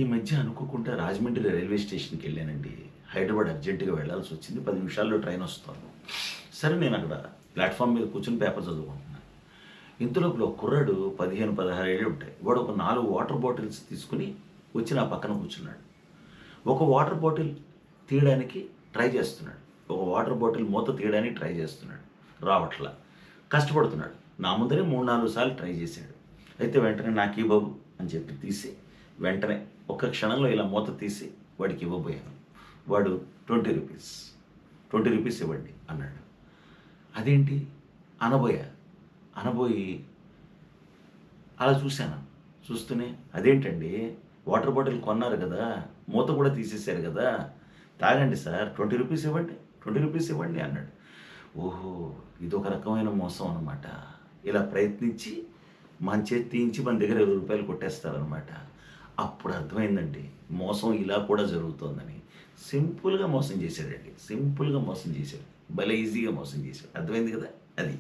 ఈ మధ్య అనుకోకుండా రాజమండ్రి రైల్వే స్టేషన్‌కి వెళ్ళానండి. హైదరాబాద్ అర్జెంట్‌గా వెళ్ళాల్సి వచ్చింది. 10 నిమిషాల్లో ట్రైన్ వస్తాను. సరే నేను అక్కడ ప్లాట్‌ఫార్మ్ మీద కూర్చొని పేపర్ చదువుకుంటున్నాను. ఇంతలోపల ఒక కుర్రాడు 15, 16 ఏళ్ళు ఉంటాయి. వాడు ఒక 4 వాటర్ బాటిల్స్ తీసుకొని వచ్చి నా పక్కన కూర్చున్నాడు. ఒక వాటర్ బాటిల్ తీయడానికి ట్రై చేస్తున్నాడు. ఒక వాటర్ బాటిల్ మూత తీయడానికి ట్రై చేస్తున్నాడు. రావట్లా. కష్టపడుతున్నాడు. నా ముందరే 3, 4 సార్లు ట్రై చేశాడు. అయితే వెంటనే నాకీ బాబు అని చెప్పి తీసి వెంటనే ఒక్క క్షణంలో ఇలా మూత తీసి వాడికి ఇవ్వబోయాను. వాడు రూ. 20 ఇవ్వండి అన్నాడు. అదేంటి అనబోయా. అనబోయి అలా చూశాను. చూస్తూనే అదేంటండి వాటర్ బాటిల్ కొన్నారు కదా! మూత కూడా తీసేసారు కదా! తాగండి సార్ రూ. 20 ఇవ్వండి. రూ. 20 ఇవ్వండి అన్నాడు. ఓహో! ఇదొక రకమైన మోసం అనమాట. ఇలా ప్రయత్నించి మన చేతి తీయించి మన దగ్గర రూ. 20 కొట్టేస్తారనమాట. అప్పుడు అర్థమైందండి. మోసం ఇలా కూడా జరుగుతోందని. సింపుల్‌గా మోసం చేశాడండి. సింపుల్‌గా మోసం చేశాడు. భలే ఈజీగా మోసం చేశాడు. అర్థమైంది కదా! అది.